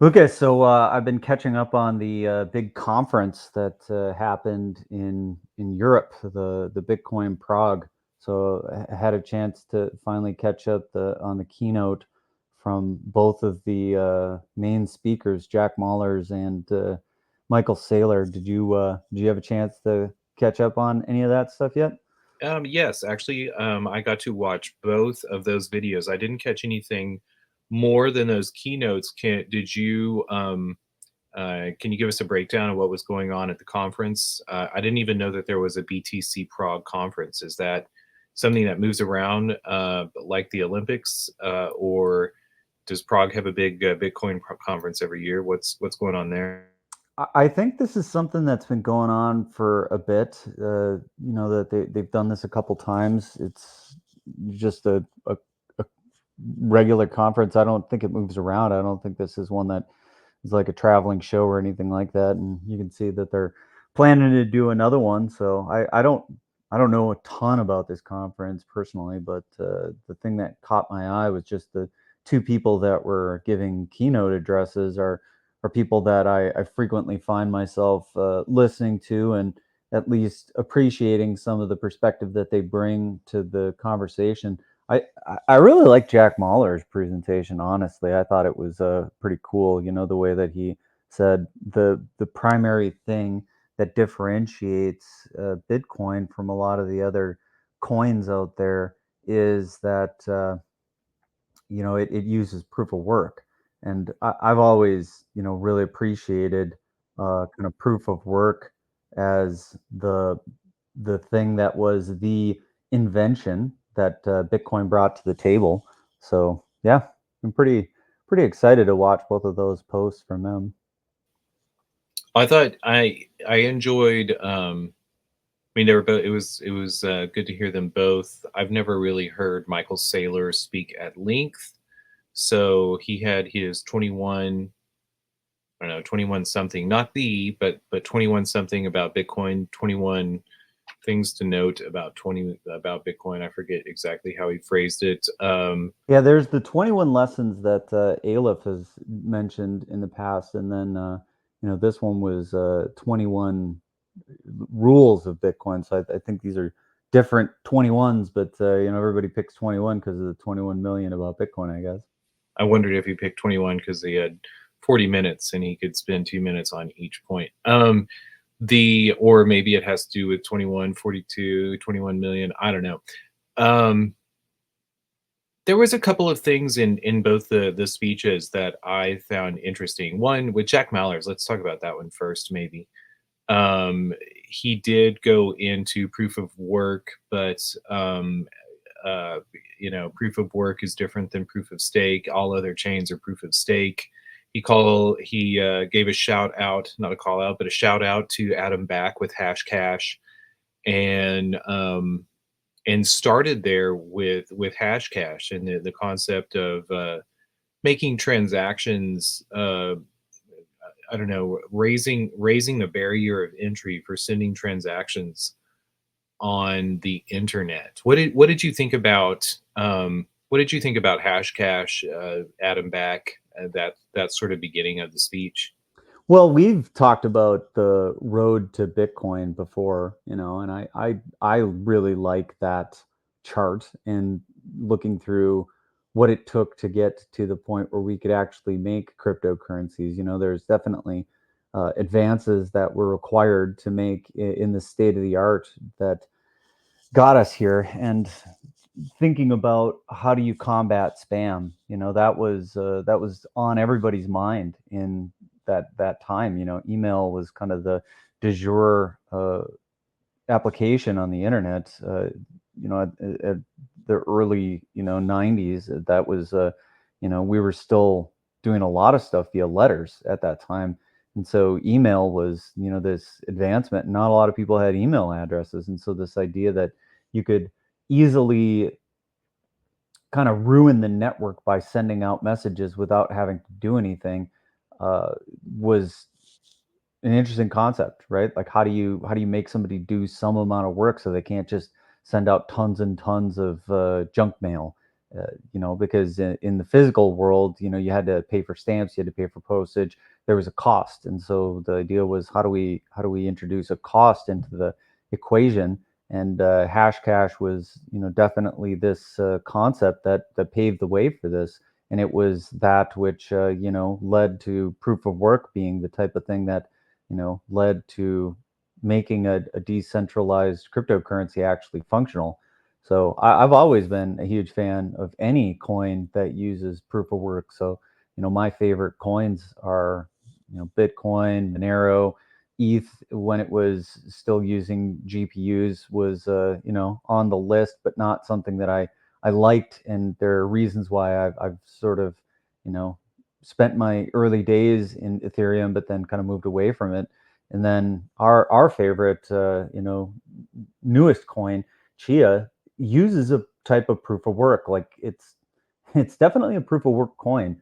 Okay, so I've been catching up on the big conference that happened in Europe, the Bitcoin Prague. So I had a chance to finally catch up on the keynote from both of the main speakers, Jack Mallers and Michael Saylor. Did you have a chance to catch up on any of that stuff yet? Yes, actually, I got to watch both of those videos. I didn't catch anything more than those keynotes. Can you give us a breakdown of what was going on at the conference? I didn't even know that there was a BTC Prague conference. Is that something that moves around like the Olympics, or does Prague have a big conference every year? What's going on there? I think this is something that's been going on for a bit. That they've done this a couple times. It's just a regular conference. I don't think it moves around. I don't think this is one that is like a traveling show or anything like that. And you can see that they're planning to do another one. So I don't know a ton about this conference personally, but the thing that caught my eye was just the two people that were giving keynote addresses are people that I frequently find myself listening to and at least appreciating some of the perspective that they bring to the conversation. I really like Jack Mahler's presentation. Honestly, I thought it was pretty cool. You know, the way that he said the primary thing that differentiates Bitcoin from a lot of the other coins out there is that it uses proof of work, and I've always really appreciated kind of proof of work as the thing that was the invention that Bitcoin brought to the table. So yeah, I'm pretty excited to watch both of those posts from them. I thought I enjoyed. I mean, they were both. It was good to hear them both. I've never really heard Michael Saylor speak at length. So he had his 21, I don't know, 21 something, not but 21 something about Bitcoin, 21 things to note about 20 about Bitcoin. I forget exactly how he phrased it. Yeah, there's the 21 lessons that Aleph has mentioned in the past, and then this one was 21 rules of Bitcoin. So I think these are different 21s, but everybody picks 21 because of the 21 million about Bitcoin, I guess. I wondered if he picked 21 because he had 40 minutes and he could spend 2 minutes on each point. Or maybe it has to do with 21, 42, 21 million. I don't know. Um, there was a couple of things in both the speeches that I found interesting. One with Jack Mallers. Let's talk about that one first, maybe. Um, he did go into proof of work, but uh, proof of work is different than proof of stake. All other chains are proof of stake. He gave a shout out, not a call out, but a shout out to Adam Back with Hashcash, and started there with Hashcash and the concept of making transactions. I don't know, raising the barrier of entry for sending transactions on the internet. What did you think about Hashcash, Adam Back, that sort of beginning of the speech? Well, we've talked about the road to Bitcoin before, and I really like that chart and looking through what it took to get to the point where we could actually make cryptocurrencies. There's definitely advances that were required to make in the state of the art that got us here. And thinking about how do you combat spam, that was on everybody's mind in that time. Email was kind of the de jour application on the internet. At the early 90s, that was we were still doing a lot of stuff via letters at that time. And so email was this advancement. Not a lot of people had email addresses, and so this idea that you could easily kind of ruin the network by sending out messages without having to do anything uh, was an interesting concept, right? Like how do you make somebody do some amount of work so they can't just send out tons and tons of junk mail? because in the physical world, you had to pay for stamps, you had to pay for postage. There was a cost, and so the idea was how do we introduce a cost into the equation? And Hashcash was, definitely this concept that paved the way for this, and it was that which led to proof of work being the type of thing that led to making a decentralized cryptocurrency actually functional. So I've always been a huge fan of any coin that uses proof of work. So my favorite coins are Bitcoin, Monero, ETH when it was still using GPUs was on the list, but not something that I liked. And there are reasons why I've sort of you know spent my early days in Ethereum, but then kind of moved away from it. And then our favorite newest coin, Chia, uses a type of proof of work. Like it's definitely a proof of work coin.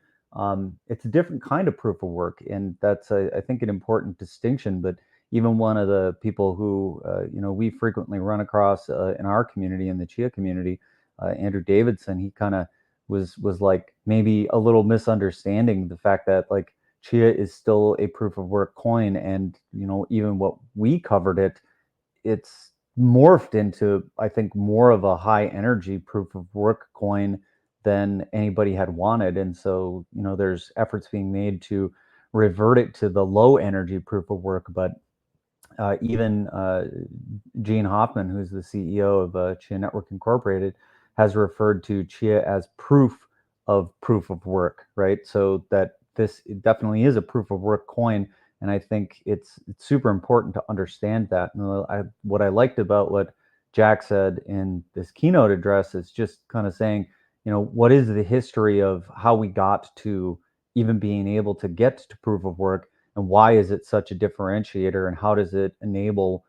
It's a different kind of proof of work, and that's I think an important distinction. But even one of the people who we frequently run across in our community, in the Chia community, Andrew Davidson, he kind of was like maybe a little misunderstanding the fact that like Chia is still a proof of work coin, and even what we covered it's morphed into, I think, more of a high energy proof of work coin than anybody had wanted. And so, there's efforts being made to revert it to the low energy proof of work. But even Gene Hoffman, who's the CEO of Chia Network Incorporated, has referred to Chia as proof of work, right? So that this definitely is a proof of work coin, and I think it's super important to understand that. And what I liked about what Jack said in this keynote address is just kind of saying, what is the history of how we got to even being able to get to proof of work, and why is it such a differentiator, and how does it enable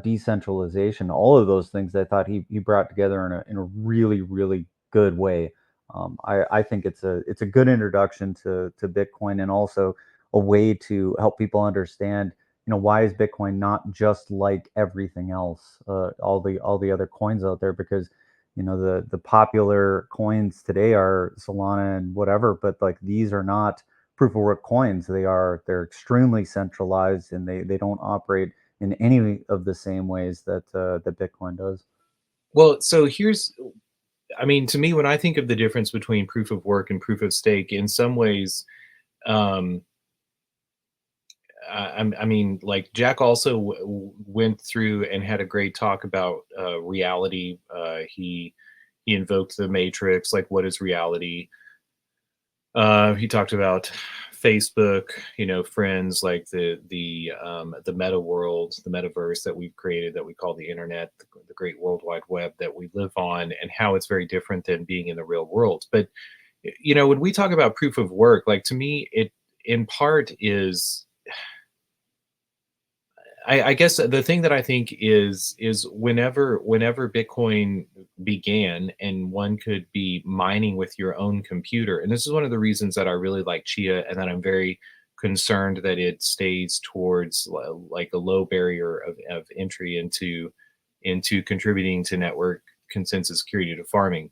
decentralization? All of those things I thought he brought together in a really, really good way. I think it's a good introduction to Bitcoin, and also a way to help people understand, why is Bitcoin not just like everything else, all the other coins out there? Because the popular coins today are Solana and whatever, but like these are not proof of work coins. They're extremely centralized, and they don't operate in any of the same ways that Bitcoin does. Well, so I mean, to me, when I think of the difference between proof of work and proof of stake, in some ways, um, I mean, like Jack also went through and had a great talk about reality. He invoked the matrix, like what is reality? He talked about Facebook, friends, like the meta world, the metaverse that we've created, that we call the internet, the great world wide web that we live on, and how it's very different than being in the real world. But when we talk about proof of work, like to me, it in part is, I guess the thing that I think is whenever Bitcoin began and one could be mining with your own computer, and this is one of the reasons that I really like Chia, and that I'm very concerned that it stays towards like a low barrier of entry into contributing to network consensus security to farming.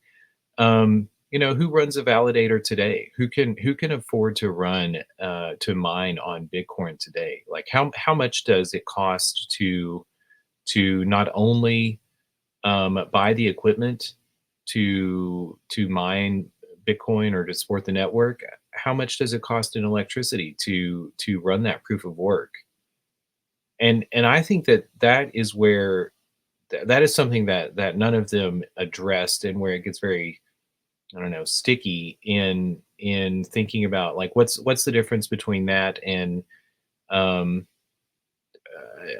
Who runs a validator today? Who can afford to run to mine on Bitcoin today? Like how much does it cost to not only buy the equipment to mine Bitcoin or to support the network? How much does it cost in electricity to run that proof of work? And I think that is where that is something that none of them addressed, and where it gets very, I don't know, sticky in thinking about like what's the difference between that and um,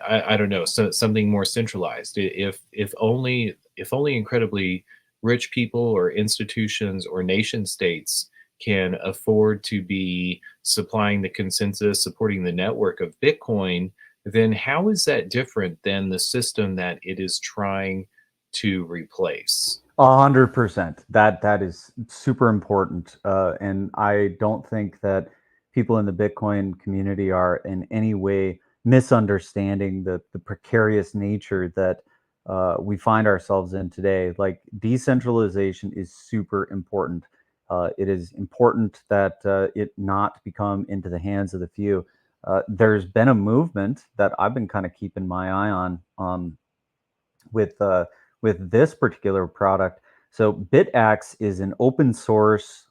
I don't know, so something more centralized. If only incredibly rich people or institutions or nation states can afford to be supplying the consensus, supporting the network of Bitcoin, then how is that different than the system that it is trying to replace? 100%. That is super important, and I don't think that people in the Bitcoin community are in any way misunderstanding the precarious nature that we find ourselves in today. Like decentralization is super important. It is important that it not become into the hands of the few. There's been a movement that I've been kind of keeping my eye on with this particular product. So BitAxe is an open source.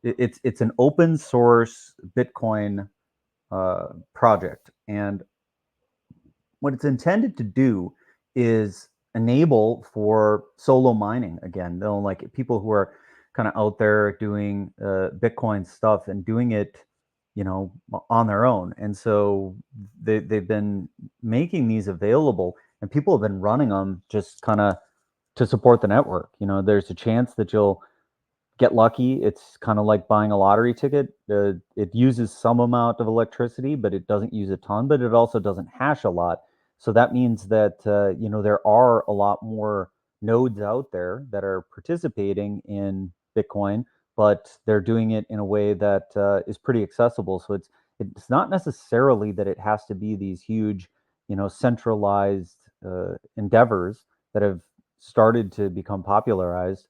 It's an open source Bitcoin project, and what it's intended to do is enable for solo mining again. They'll like people who are kind of out there doing Bitcoin stuff and doing it, on their own. And so they've been making these available, and people have been running them just kind of to support the network. There's a chance that you'll get lucky. It's kind of like buying a lottery ticket. It uses some amount of electricity, but it doesn't use a ton, but it also doesn't hash a lot. So that means that, there are a lot more nodes out there that are participating in Bitcoin, but they're doing it in a way that is pretty accessible. So it's not necessarily that it has to be these huge, centralized endeavors that have started to become popularized.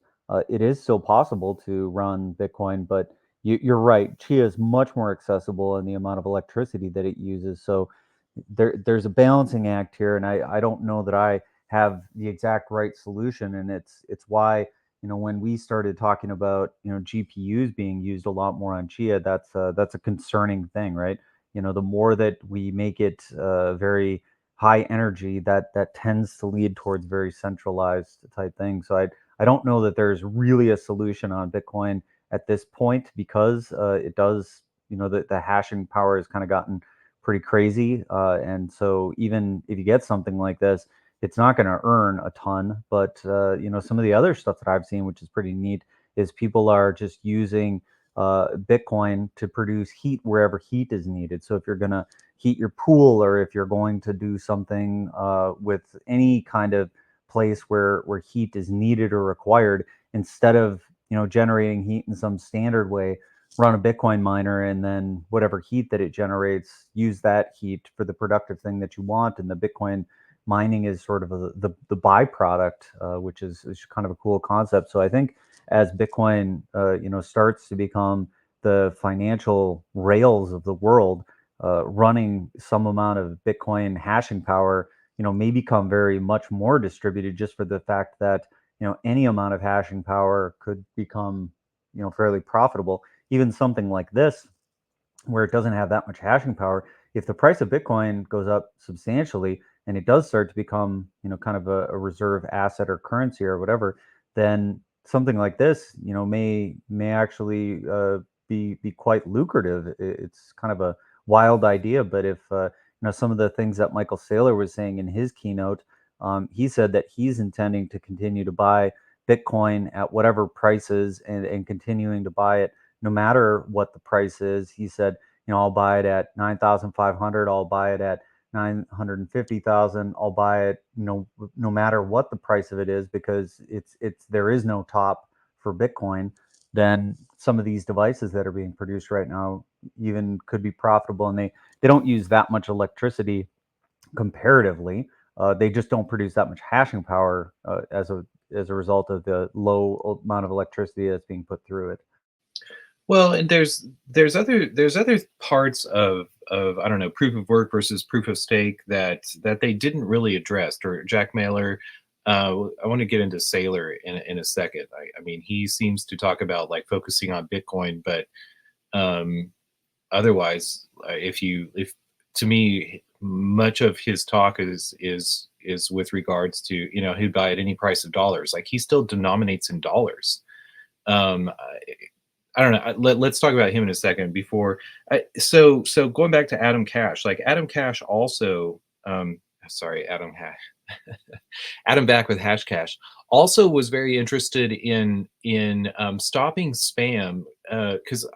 It is still possible to run Bitcoin, but you're right. Chia is much more accessible in the amount of electricity that it uses. So there's a balancing act here, and I don't know that I have the exact right solution. And it's why, when we started talking about, GPUs being used a lot more on Chia, that's a concerning thing, right? The more that we make it very high energy, that tends to lead towards very centralized type things. So I don't know that there's really a solution on Bitcoin at this point, because it does, the hashing power has kind of gotten pretty crazy. And so even if you get something like this, it's not going to earn a ton. But, some of the other stuff that I've seen, which is pretty neat, is people are just using Bitcoin to produce heat wherever heat is needed. So if you're going to heat your pool, or if you're going to do something with any kind of place where heat is needed or required, instead of generating heat in some standard way, run a Bitcoin miner, and then whatever heat that it generates, use that heat for the productive thing that you want. And the Bitcoin mining is sort of the byproduct, which is kind of a cool concept. So I think as Bitcoin starts to become the financial rails of the world, running some amount of Bitcoin hashing power, may become very much more distributed, just for the fact that, any amount of hashing power could become, fairly profitable. Even something like this, where it doesn't have that much hashing power, if the price of Bitcoin goes up substantially and it does start to become, kind of a reserve asset or currency or whatever, then something like this, may actually be quite lucrative. It's kind of a wild idea, but if some of the things that Michael Saylor was saying in his keynote, he said that he's intending to continue to buy Bitcoin at whatever prices, and continuing to buy it no matter what the price is. He said, I'll buy it at 9,500. I'll buy it at 950,000. I'll buy it, no matter what the price of it is, because there is no top for Bitcoin. Then some of these devices that are being produced right now even could be profitable, and they don't use that much electricity comparatively. They just don't produce that much hashing power as a result of the low amount of electricity that's being put through it. Well, and there's other parts of I don't know, proof of work versus proof of stake that they didn't really address. Or Jack Mailer. I want to get into Saylor in a second. I mean, he seems to talk about like focusing on Bitcoin, but um, otherwise, if to me, much of his talk is with regards to, he'd buy at any price of dollars. Like he still denominates in dollars. Um, I don't know. Let's talk about him in a second. So going back to Adam Cash, like Adam Cash also, sorry, Adam back with Hash Cash also was very interested in stopping spam, because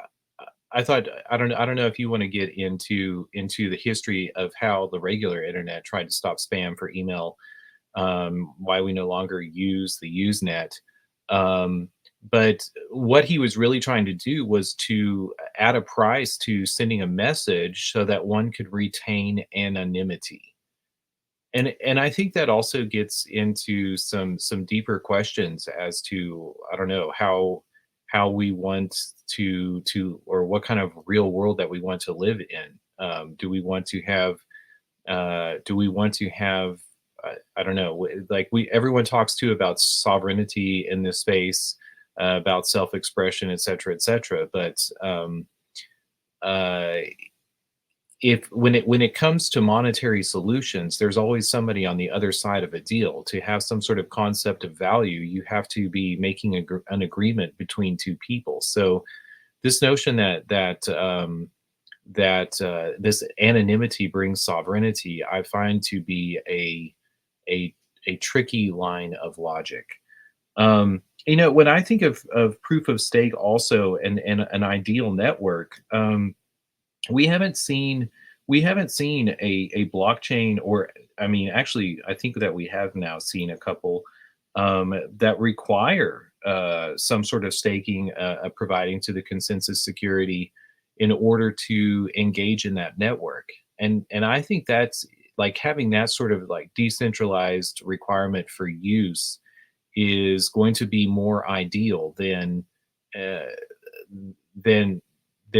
I thought I don't know if you want to get into the history of how the regular internet tried to stop spam for email, why we no longer use the Usenet. Um, but what he was really trying to do was to add a price to sending a message so that one could retain anonymity. And I think that also gets into some deeper questions as to, I don't know, how we want to or what kind of real world that we want to live in. Do we want to have do we want to have I don't know, like we everyone talks too about sovereignty in this space, about self-expression, et cetera, et cetera. But uh, if when it comes to monetary solutions, there's always somebody on the other side of a deal. To have some sort of concept of value, you have to be making an agreement between two people. So this notion that this anonymity brings sovereignty, I find to be a a tricky line of logic. When I think of proof of stake, also, and an ideal network, we haven't seen a blockchain, or I mean, actually, I think that we have now seen a couple that require some sort of staking, providing to the consensus security in order to engage in that network. And I think that's like having that sort of like decentralized requirement for use is going to be more ideal uh, than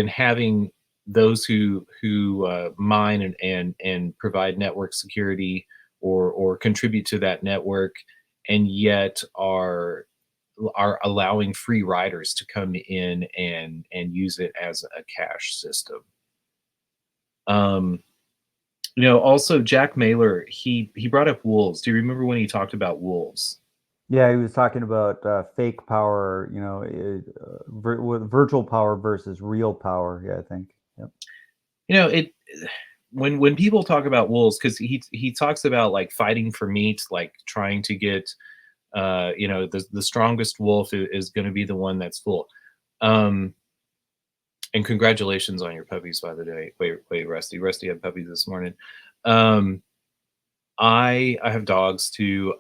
having those who mine and provide network security or contribute to that network, and yet are allowing free riders to come in and use it as a cash system. Um, also Jack Mailer, he brought up wolves. Do you remember when he talked about wolves? Yeah, he was talking about fake power, with virtual power versus real power. Yeah, I think. Yep. It when people talk about wolves, because he talks about like fighting for meat, like trying to get the strongest wolf is going to be the one that's full. Um, and congratulations on your puppies, by the way. Wait, Rusty had puppies this morning. Um, I have dogs too.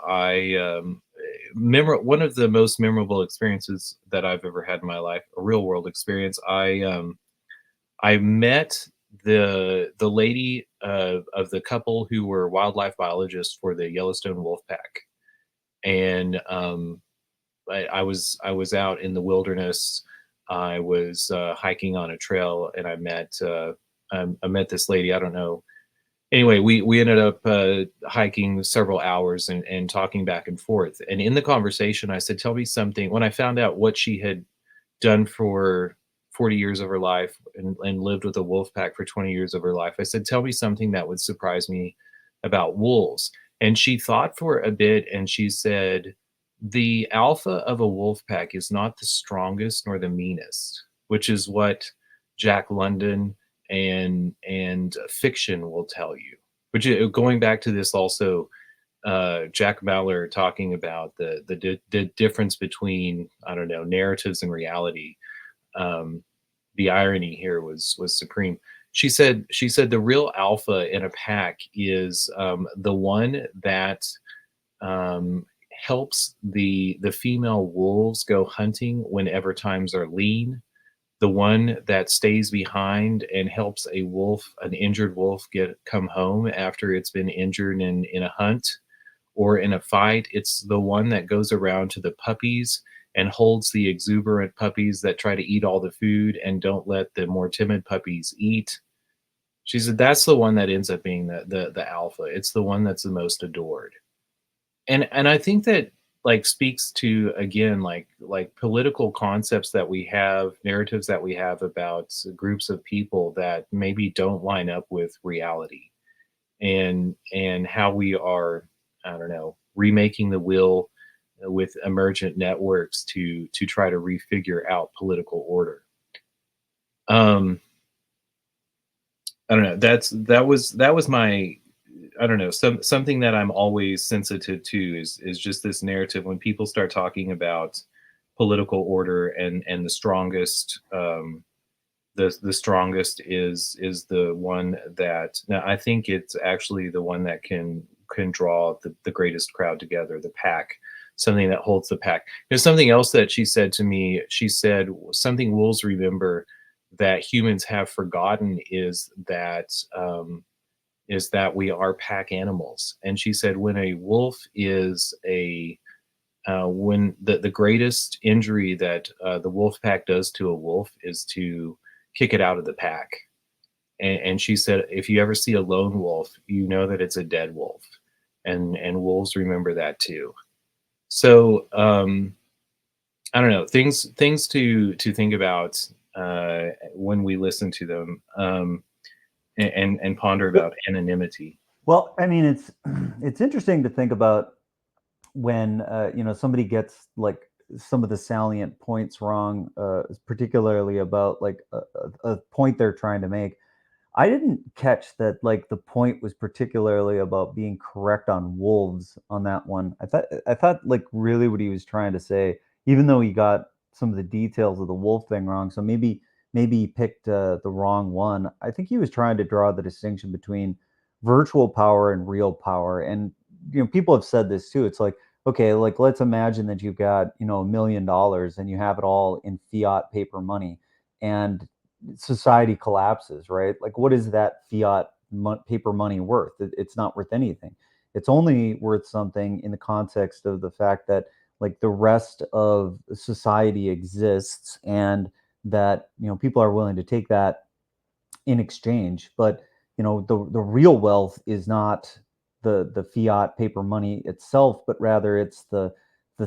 One of the most memorable experiences that I've ever had in my life, a real world experience. I met the lady of the couple who were wildlife biologists for the Yellowstone wolf pack, and I was out in the wilderness. I was hiking on a trail, and I met this lady. I don't know. Anyway, we ended up hiking several hours and talking back and forth. And in the conversation, I said, "Tell me something." When I found out what she had done for 40 years of her life and lived with a wolf pack for 20 years of her life, I said, "Tell me something that would surprise me about wolves." And she thought for a bit, and she said, "The alpha of a wolf pack is not the strongest nor the meanest," which is what Jack London and fiction will tell you. Which, going back to this also, Jack Mallard talking about the difference between, I don't know, narratives and reality. Um, the irony here was supreme. She said the real alpha in a pack is the one that helps the female wolves go hunting whenever times are lean, the one that stays behind and helps an injured wolf, come home after it's been injured in a hunt or in a fight. It's the one that goes around to the puppies and holds the exuberant puppies that try to eat all the food and don't let the more timid puppies eat. She said that's the one that ends up being the alpha. It's the one that's the most adored. And I think that like speaks to, again, like political concepts that we have, narratives that we have about groups of people that maybe don't line up with reality, and how we are, I don't know, remaking the wheel with emergent networks to try to refigure out political order. um I don't know, that was my, I don't know, something that I'm always sensitive to is just this narrative when people start talking about political order, and the strongest is the one that, now I think it's actually the one that can draw the greatest crowd together, the pack, something that holds the pack. There's something else that she said to me. She said something wolves remember that humans have forgotten is that is that we are pack animals. And she said when a wolf is a when the greatest injury that the wolf pack does to a wolf is to kick it out of the pack. And she said if you ever see a lone wolf, you know that it's a dead wolf, and wolves remember that too. So I don't know, things to think about when we listen to them, and ponder about anonymity. Well, I mean, it's it's interesting to think about when somebody gets like some of the salient points wrong, particularly about like a point they're trying to make. I didn't catch that like the point was particularly about being correct on wolves on that one. I thought like really what he was trying to say, even though he got some of the details of the wolf thing wrong. So maybe he picked the wrong one. I think he was trying to draw the distinction between virtual power and real power. And people have said this too. It's like, okay, like let's imagine that you've got $1 million and you have it all in fiat paper money, and society collapses, right? Like, what is that paper money worth? It's not worth anything. It's only worth something in the context of the fact that like the rest of society exists, and that people are willing to take that in exchange. But the real wealth is not the fiat paper money itself, but rather it's the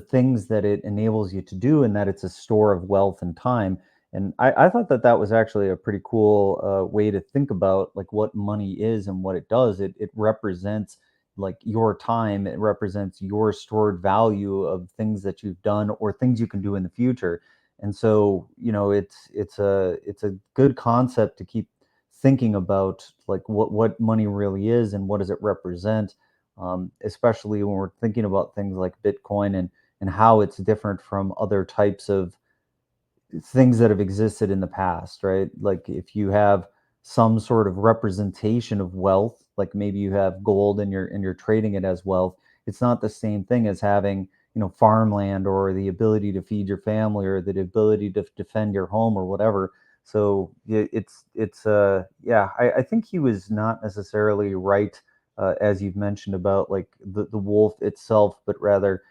things that it enables you to do, and that it's a store of wealth and time. And I thought that that was actually a pretty cool way to think about like what money is and what it does. It represents like your time. It represents your stored value of things that you've done or things you can do in the future. And so it's a good concept to keep thinking about like what money really is and what does it represent, especially when we're thinking about things like Bitcoin and how it's different from other types of things that have existed in the past, right? Like if you have some sort of representation of wealth, like maybe you have gold and you're trading it as wealth, it's not the same thing as having, farmland or the ability to feed your family or the ability to defend your home or whatever. So it's yeah, I think he was not necessarily right, as you've mentioned about like the wolf itself, but rather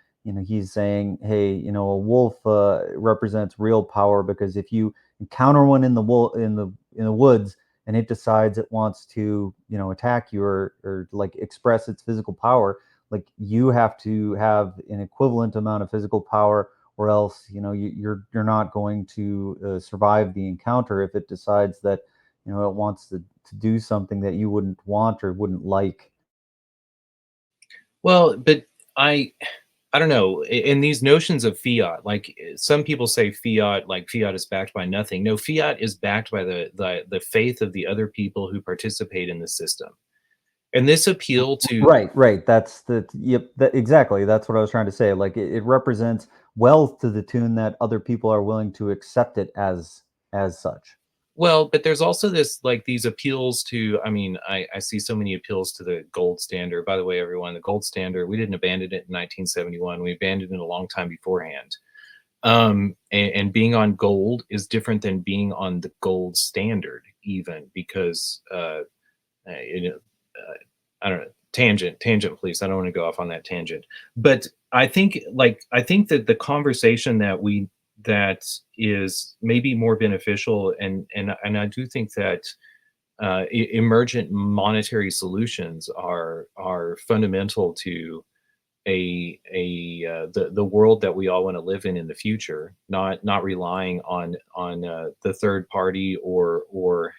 he's saying, hey, a wolf represents real power, because if you encounter one in the woods and it decides it wants to attack you or like express its physical power, like you have to have an equivalent amount of physical power, or else you're not going to survive the encounter if it decides that it wants to do something that you wouldn't want or wouldn't like. Well, but I don't know. In these notions of fiat, like some people say fiat, like fiat is backed by nothing. No, fiat is backed by the faith of the other people who participate in the system. And this appeal to Right. That's yep. Exactly. That's what I was trying to say. Like it represents wealth to the tune that other people are willing to accept it as such. well, but there's also this like these appeals to, I mean, I see so many appeals to the gold standard. By the way, everyone, the gold standard, we didn't abandon it in 1971. We abandoned it a long time beforehand. And being on gold is different than being on the gold standard, even because you know, I don't know, tangent, please. I don't want to go off on that tangent, but I think that the conversation that is maybe more beneficial, and I do think that emergent monetary solutions are fundamental to the world that we all want to live in the future, not relying on the third party or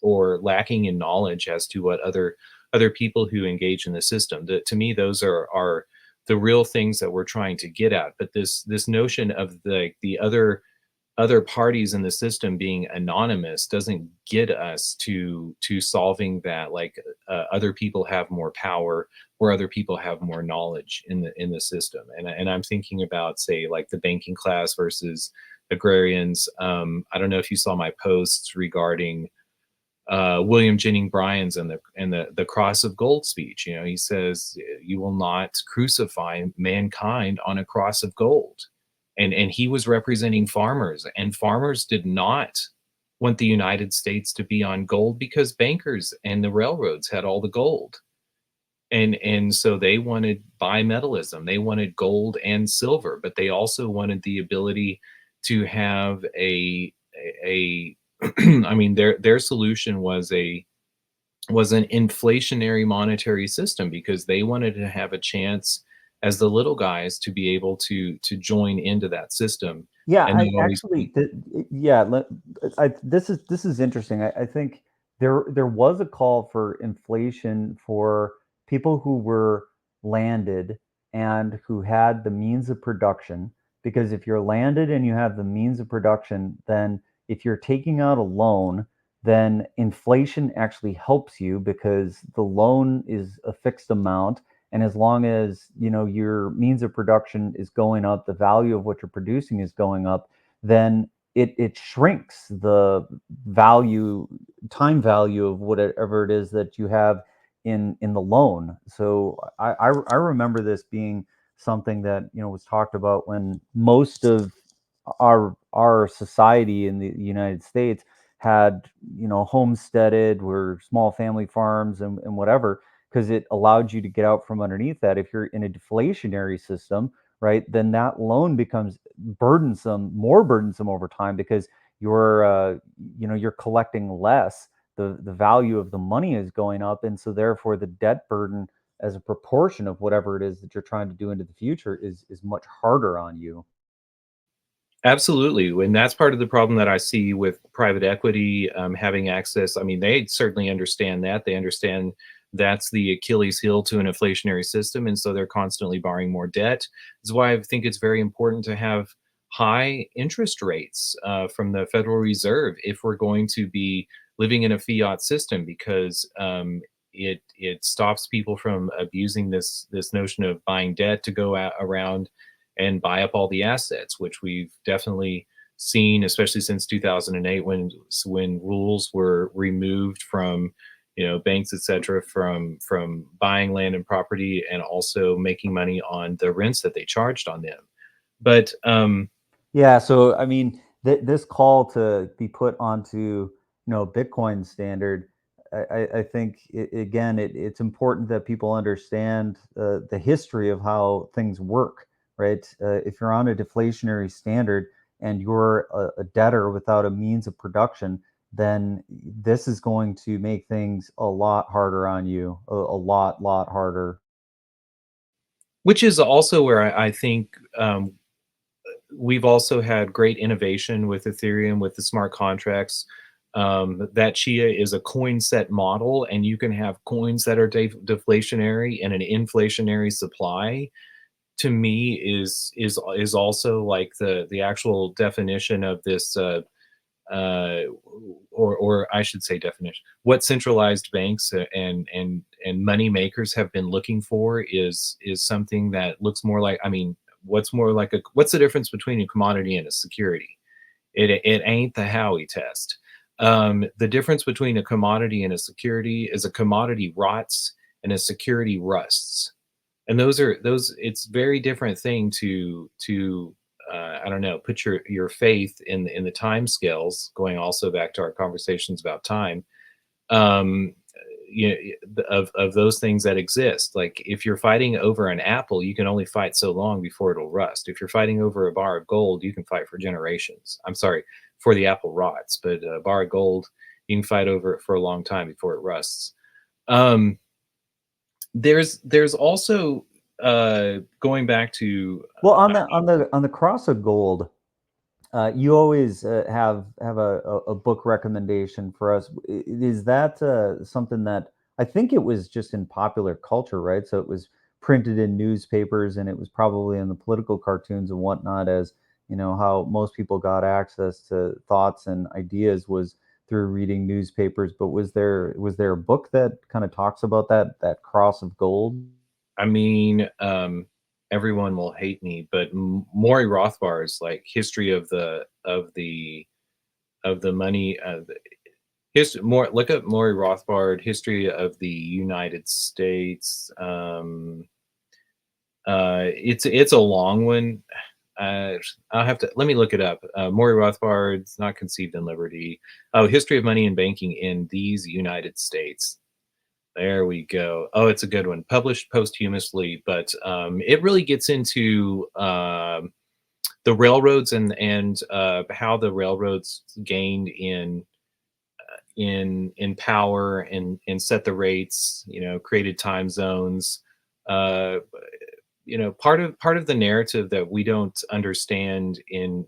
lacking in knowledge as to what other people who engage in the system. To me, those are the real things that we're trying to get at. But this notion of the other parties in the system being anonymous doesn't get us to solving that. Like other people have more power, or other people have more knowledge in the system. And I'm thinking about, say, like the banking class versus agrarians. I don't know if you saw my posts regarding William Jennings Bryan's and the cross of gold speech. You know, he says you will not crucify mankind on a cross of gold, and he was representing farmers, and farmers did not want the United States to be on gold because bankers and the railroads had all the gold. And so they wanted bimetallism. They wanted gold and silver, but they also wanted the ability to have a I mean their solution was an inflationary monetary system because they wanted to have a chance as the little guys to be able to join into that system Yeah, and I not always actually, be. yeah. This is interesting. I think there was a call for inflation for people who were landed and who had the means of production. Because if you're landed and you have the means of production, then if you're taking out a loan, then inflation actually helps you because the loan is a fixed amount, and as long as your means of production is going up, the value of what you're producing is going up, then it shrinks the value, time value of whatever it is that you have in the loan. So I remember this being something that was talked about when most of our society in the United States had homesteaded, were small family farms and whatever, because it allowed you to get out from underneath that. If you're in a deflationary system, right, then that loan becomes burdensome, more burdensome over time, because you're collecting less. The value of the money is going up, and so therefore the debt burden as a proportion of whatever it is that you're trying to do into the future is much harder on you. Absolutely, and that's part of the problem that I see with private equity, having access. I mean, they certainly understand that. They understand that's the Achilles heel to an inflationary system, and so they're constantly borrowing more debt. That's why I think it's very important to have high interest rates from the Federal Reserve if we're going to be living in a fiat system, because it stops people from abusing this notion of buying debt to go out around and buy up all the assets, which we've definitely seen, especially since 2008, when rules were removed from banks, etc., from buying land and property and also making money on the rents that they charged on them. But Yeah, so I mean, this call to be put onto Bitcoin standard, I think again, it's important that people understand the history of how things work, right? If you're on a deflationary standard and you're a debtor without a means of production, then this is going to make things a lot harder on you, a lot harder. which is also where I think we've also had great innovation with Ethereum with the smart contracts. That Chia is a coin set model, and you can have coins that are deflationary and an inflationary supply. To me, is also like the actual definition of this, uh, or I should say definition. What centralized banks and money makers have been looking for is something that looks more like. I mean, what's the difference between a commodity and a security? It ain't the Howey test. The difference between a commodity and a security is a commodity rots and a security rusts, and those. It's very different thing to I don't know, put your faith in the time scales. Going also back to our conversations about time, um, of those things that exist. Like if you're fighting over an apple, you can only fight so long before it'll rust. If you're fighting over a bar of gold, you can fight for generations. I'm sorry, for the apple rots, but a bar of gold, you can fight over it for a long time before it rusts. Um, there's also going back to Well, on the cross of gold, you always have a book recommendation for us. Is that something that I think it was just in popular culture, right? So it was printed in newspapers, and it was probably in the political cartoons and whatnot, as how most people got access to thoughts and ideas was through reading newspapers. But was there a book that kind of talks about that cross of gold? I mean, everyone will hate me, but Maury Rothbard's like history of the money. History more look up Maury Rothbard history of the United States. It's a long one. I'll have to let me look it up. Maury Rothbard's Not Conceived in Liberty. Oh, History of Money and Banking in These United States. There we go. Oh, it's a good one. Published posthumously, but it really gets into the railroads and how the railroads gained in power and set the rates. Created time zones. Uh, part of the narrative that we don't understand in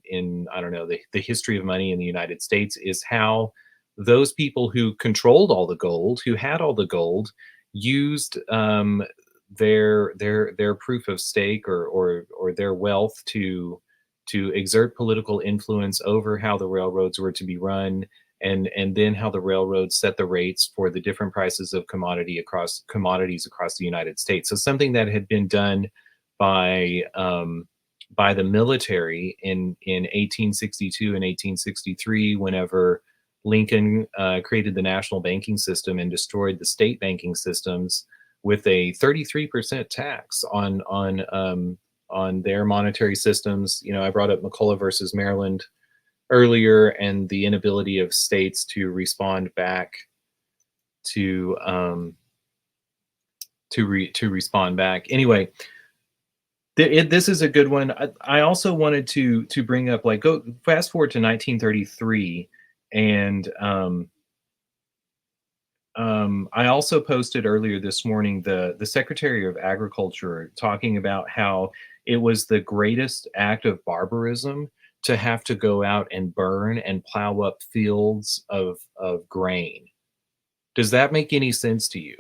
I don't know the history of money in the United States is how those people who controlled all the gold, who had all the gold, used their proof of stake or their wealth to exert political influence over how the railroads were to be run, and then how the railroads set the rates for the different prices of commodities across the United States. So something that had been done by by the military in 1862 and 1863, whenever Lincoln created the national banking system and destroyed the state banking systems with a 33% tax on their monetary systems. I brought up McCullough versus Maryland earlier, and the inability of states to respond back to respond back. Anyway, this is a good one. I also wanted to bring up, like, go fast forward to 1933, and I also posted earlier this morning the Secretary of Agriculture talking about how it was the greatest act of barbarism to have to go out and burn and plow up fields of grain. Does that make any sense to you?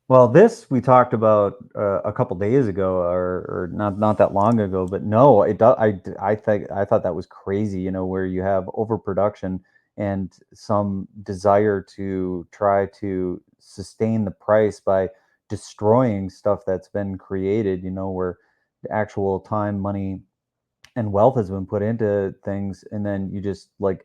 Well, this we talked about a couple days ago, or not that long ago. But no, it does. I thought that was crazy. Where you have overproduction and some desire to try to sustain the price by destroying stuff that's been created. Where the actual time, money, and wealth has been put into things, and then you just like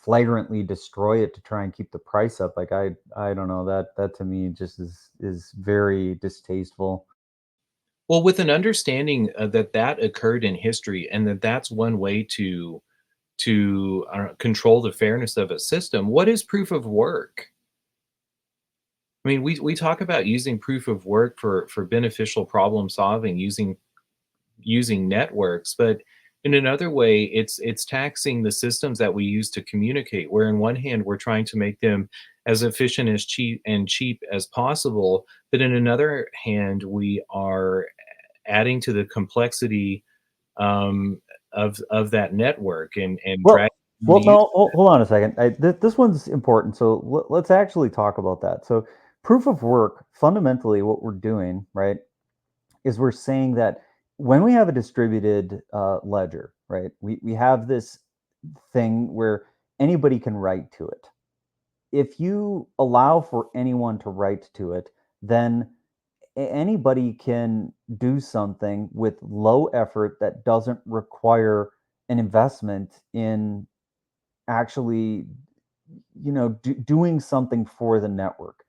flagrantly destroy it to try and keep the price up. Like I don't know, that to me just is very distasteful. Well, with an understanding that occurred in history, and that's one way to control the fairness of a system. What is proof of work? I mean, we talk about using proof of work for beneficial problem solving, using networks, but in another way, it's taxing the systems that we use to communicate. Where in one hand we're trying to make them as efficient as cheap as possible, but in another hand we are adding to the complexity of that network and Well, dragging the use. no, hold on a second. This one's important, so let's actually talk about that. So, proof of work, fundamentally, what we're doing, right, is we're saying that when we have a distributed ledger, right, we have this thing where anybody can write to it. If you allow for anyone to write to it, then anybody can do something with low effort that doesn't require an investment in actually doing something for the network.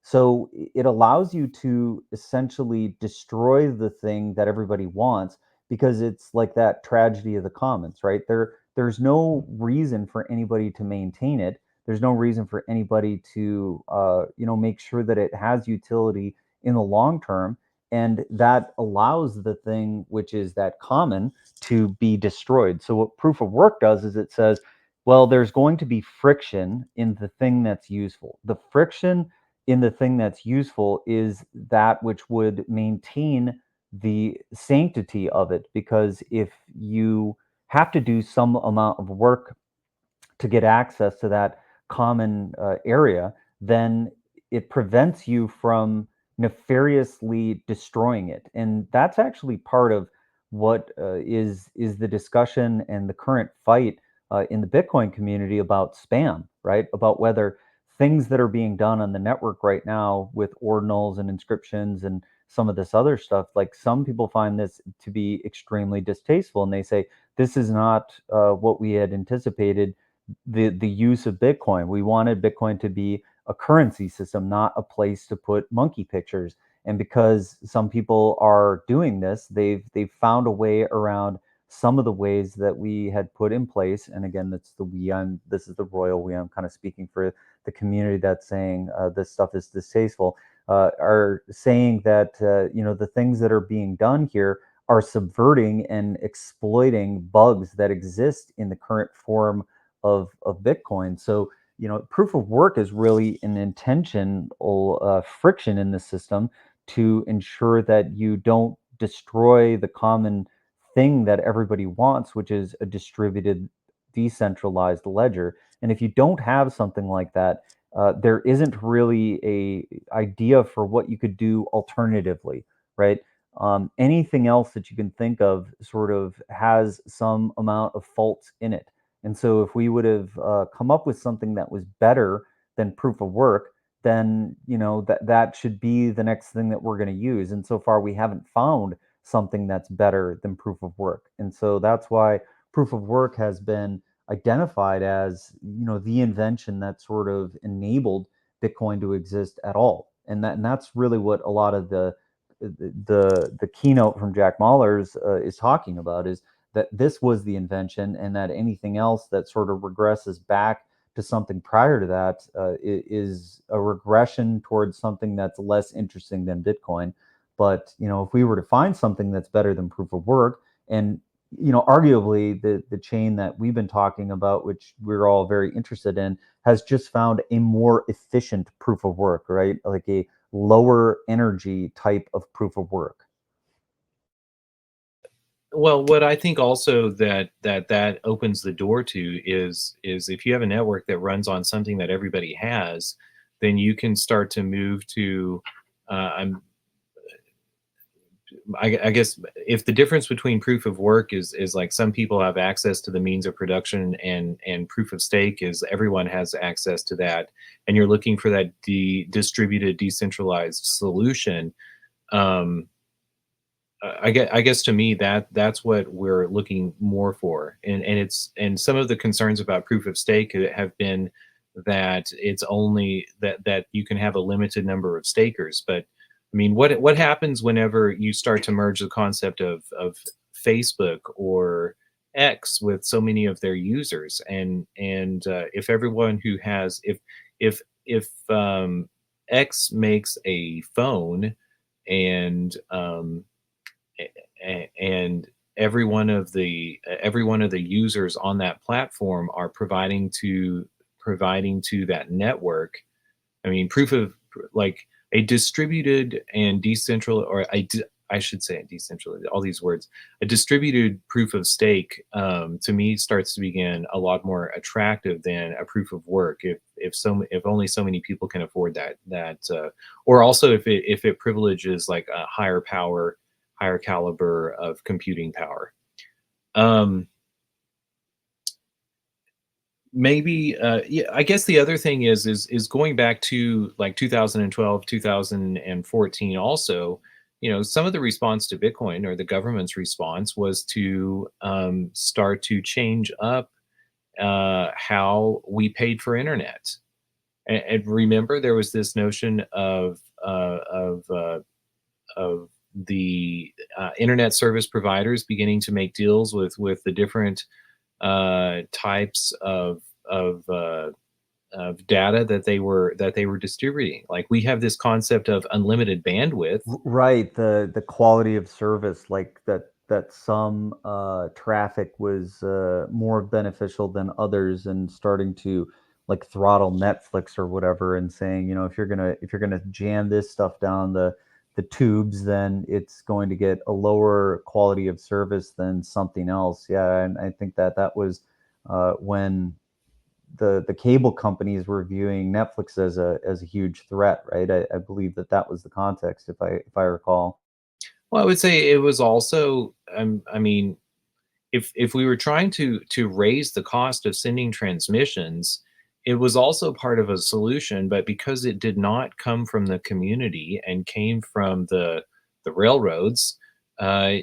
So it allows you to essentially destroy the thing that everybody wants, because it's like that tragedy of the commons, right? There's no reason for anybody to maintain it. There's no reason for anybody to make sure that it has utility in the long term, and that allows the thing, which is that common, to be destroyed. So what proof of work does is it says, well, there's going to be friction in the thing that's useful. The friction in the thing that's useful is that which would maintain the sanctity of it. Because if you have to do some amount of work to get access to that common area, then it prevents you from nefariously destroying it. And that's actually part of what is the discussion and the current fight in the Bitcoin community about spam, right? About whether things that are being done on the network right now with ordinals and inscriptions and some of this other stuff, like some people find this to be extremely distasteful, and they say this is not what we had anticipated the use of Bitcoin. We wanted Bitcoin to be a currency system, not a place to put monkey pictures. And because some people are doing this, they've found a way around some of the ways that we had put in place. And again, that's the we. This is the royal we. I'm kind of speaking for the community that's saying this stuff is distasteful. Are saying that the things that are being done here are subverting and exploiting bugs that exist in the current form of Bitcoin. So proof of work is really an intentional friction in the system to ensure that you don't destroy the common thing that everybody wants, which is a distributed, decentralized ledger. And if you don't have something like that, there isn't really a idea for what you could do alternatively, right? Anything else that you can think of sort of has some amount of faults in it. And so if we would have come up with something that was better than proof of work, then that should be the next thing that we're going to use. And so far we haven't found something that's better than proof of work. And so that's why proof of work has been identified as the invention that sort of enabled Bitcoin to exist at all. And that's really what a lot of the keynote from Jack Mallers is talking about, is that this was the invention, and that anything else that sort of regresses back to something prior to that is a regression towards something that's less interesting than Bitcoin. But if we were to find something that's better than proof of work, and arguably the chain that we've been talking about, which we're all very interested in, has just found a more efficient proof of work, right? Like a lower energy type of proof of work. Well, what I think also that opens the door to is if you have a network that runs on something that everybody has, then you can start to move to. I guess if the difference between proof of work is like some people have access to the means of production, and proof of stake is everyone has access to that, and you're looking for that distributed, decentralized solution. Um, I guess to me that's what we're looking more for, and some of the concerns about proof of stake have been that it's only that you can have a limited number of stakers. But I mean, what happens whenever you start to merge the concept of Facebook or X with so many of their users, and if everyone who has if X makes a phone, and and every one of the users on that platform are providing to that network. I mean, proof of, like, a distributed and decentral, or I should say decentralized, all these words. A distributed proof of stake, to me, starts to begin a lot more attractive than a proof of work, if only so many people can afford that, or also if it privileges like a higher power, higher caliber of computing power. Um, Maybe, yeah, I guess the other thing is going back to like 2012, 2014 also. Some of the response to Bitcoin, or the government's response, was to start to change up how we paid for internet. And remember, there was this notion of the internet service providers beginning to make deals with the different types of data that they were distributing. Like, we have this concept of unlimited bandwidth. Right, the quality of service, like that some traffic was more beneficial than others, and starting to like throttle Netflix or whatever, and saying, if you're gonna jam this stuff down the tubes, then it's going to get a lower quality of service than something else. Yeah, and I think that was when the cable companies were viewing Netflix as a huge threat, right? I believe that was the context, if I recall. Well, I would say it was also, I mean, if we were trying to raise the cost of sending transmissions, it was also part of a solution. But because it did not come from the community and came from the railroads, uh,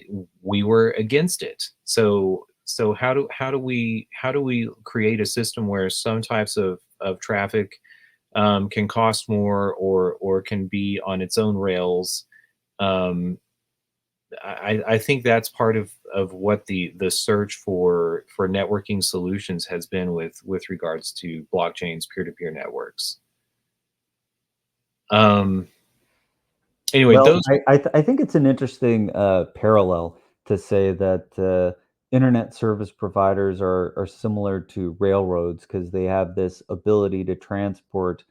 we were against it. So how do we create a system where some types of traffic can cost more, or can be on its own rails, Um, I think that's part of what the search for networking solutions has been with regards to blockchains, peer-to-peer networks. Um, anyway, Well, those I think it's an interesting parallel to say that internet service providers are similar to railroads because they have this ability to transport,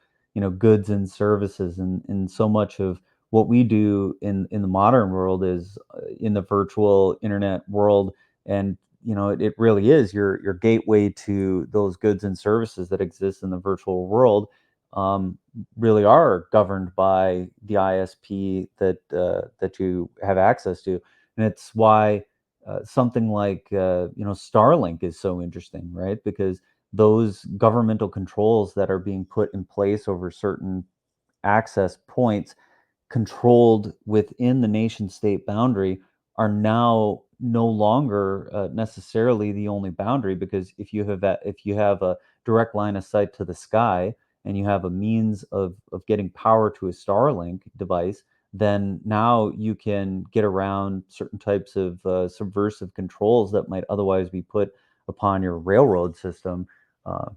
goods and services, and so much of what we do in the modern world is in the virtual internet world, and it really is your gateway to those goods and services that exist in the virtual world. Really are governed by the ISP that you have access to, and it's why something like Starlink is so interesting, right? Because those governmental controls that are being put in place over certain access points controlled within the nation state boundary are now no longer necessarily the only boundary, because if you have a direct line of sight to the sky and you have a means of getting power to a Starlink device, then now you can get around certain types of subversive controls that might otherwise be put upon your railroad system.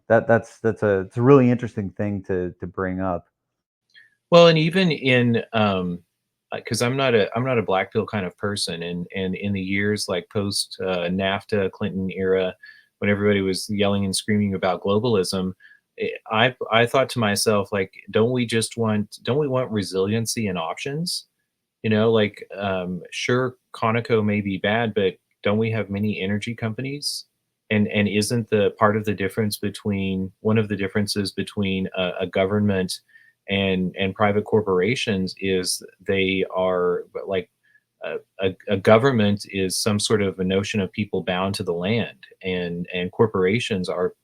It's a really interesting thing to bring up. Well, and even in because I'm not a black pill kind of person, and in the years like post NAFTA Clinton era, when everybody was yelling and screaming about globalism, I thought to myself, like, don't we want resiliency and options? Like, sure, Conoco may be bad, but don't we have many energy companies? And isn't the part of the difference between one of the differences between a government and private corporations is they are like a government is some sort of a notion of people bound to the land, and corporations are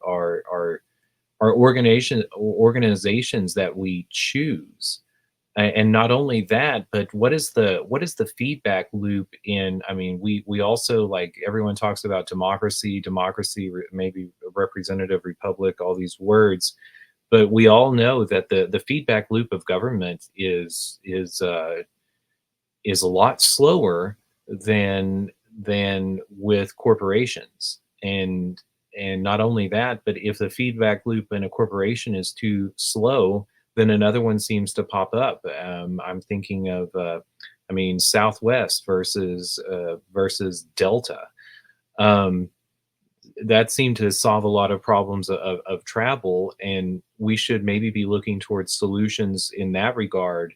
organizations that we choose. And not only that, but what is the feedback loop in? I mean, we also, like, everyone talks about democracy, maybe a representative republic, all these words, but we all know that the feedback loop of government is a lot slower than with corporations. And not only that, but if the feedback loop in a corporation is too slow, then another one seems to pop up. I'm thinking of I mean, Southwest versus Delta. um, that seemed to solve a lot of problems of travel, and we should maybe be looking towards solutions in that regard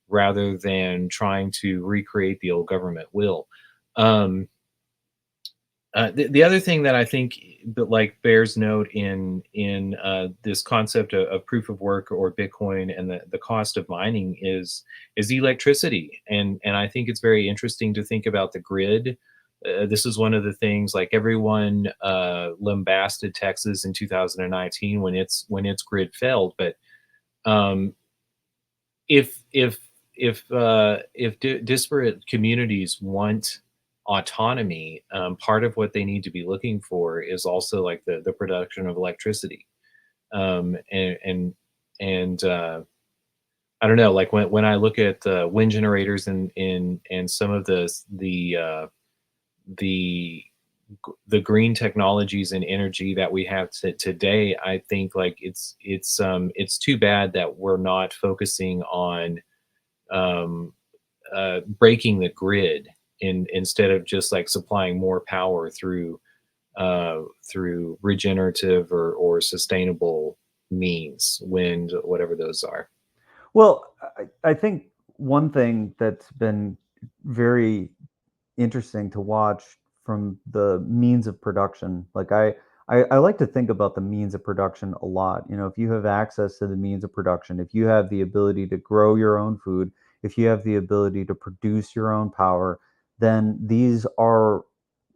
rather than trying to recreate the old government will. um, the other thing that I think that, like, bears note in this concept of proof of work or Bitcoin and the cost of mining is electricity, and I think it's very interesting to think about the grid. This is one of the things, like, everyone lambasted Texas in 2019 when its grid failed, but um, if if if disparate communities want autonomy, part of what they need to be looking for is also, like, the production of electricity. And I don't know, like, when I look at wind generators and some of the the green technologies and energy that we have today, I think, like, it's too bad that we're not focusing on um, breaking the grid instead of just, like, supplying more power through regenerative or sustainable means, wind, whatever those are. Well, I think one thing that's been very interesting to watch from the means of production. Like I like to think about the means of production a lot. If you have access to the means of production, if you have the ability to grow your own food, if you have the ability to produce your own power, then these are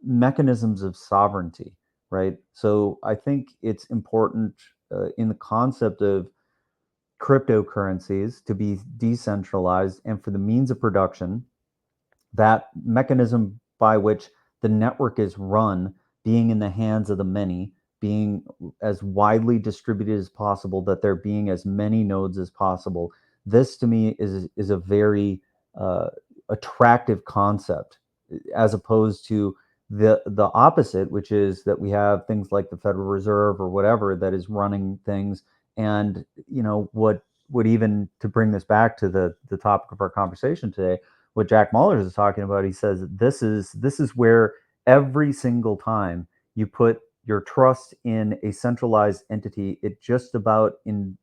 mechanisms of sovereignty, right? So I think it's important in the concept of cryptocurrencies to be decentralized and for the means of production, that mechanism by which the network is run being in the hands of the many, being as widely distributed as possible, that there being as many nodes as possible. This to me is a very uh, attractive concept, as opposed to the opposite, which is that we have things like the Federal Reserve or whatever that is running things. And what even, to bring this back to the topic of our conversation today, what Jack Mallers is talking about, he says this is where every single time you put your trust in a centralized entity, it just about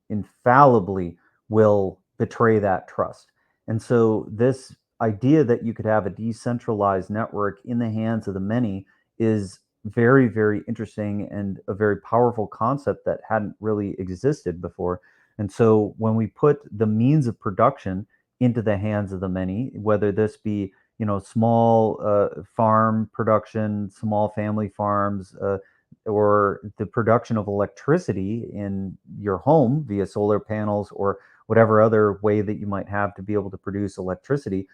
infallibly will betray that trust. And so this idea that you could have a decentralized network in the hands of the many is very, very interesting and a very powerful concept that hadn't really existed before. And so when we put the means of production into the hands of the many, whether this be small farm production, small family farms, or the production of electricity in your home via solar panels or whatever other way that you might have to be able to produce electricity,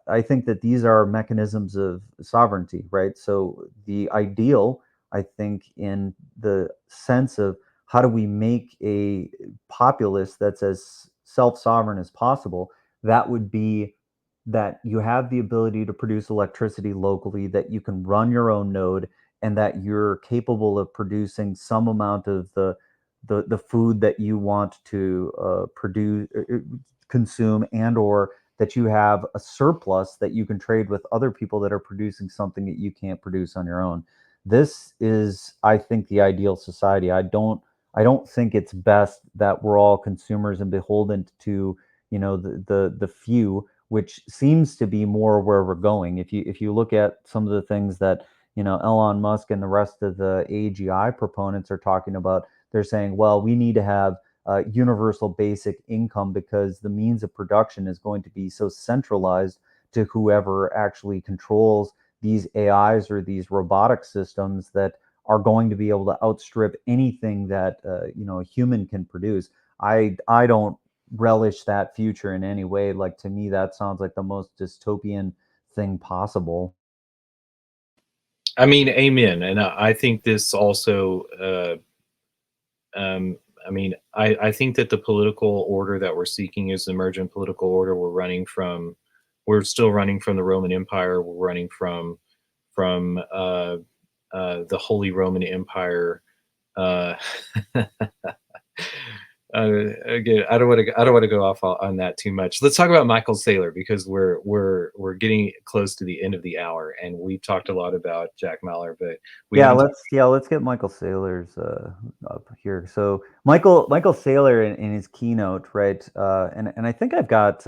I think that these are mechanisms of sovereignty, right? So the ideal, I think, in the sense of how do we make a populace that's as self-sovereign as possible, that would be that you have the ability to produce electricity locally, that you can run your own node, and that you're capable of producing some amount of the food that you want to produce, consume, and or that you have a surplus that you can trade with other people that are producing something that you can't produce on your own. This is, I think, the ideal society. I don't think it's best that we're all consumers and beholden to the few, which seems to be more where we're going. If you look at some of the things that Elon Musk and the rest of the AGI proponents are talking about, they're saying, well, we need to have universal basic income because the means of production is going to be so centralized to whoever actually controls these AIs or these robotic systems that are going to be able to outstrip anything that a human can produce. I don't relish that future in any way. Like, to me, that sounds like the most dystopian thing possible. I mean, amen. And I think this also, I mean, I think that the political order that we're seeking is the emergent political order. We're still running from the Roman Empire. We're running from the Holy Roman Empire. Uh, Again, I don't want to go off on that too much. Let's talk about Michael Saylor because we're getting close to the end of the hour, and we've talked a lot about Jack Mallers, but we Yeah, haven't. let's get Michael Saylor's up here. So Michael Saylor in his keynote, right? And I think I've got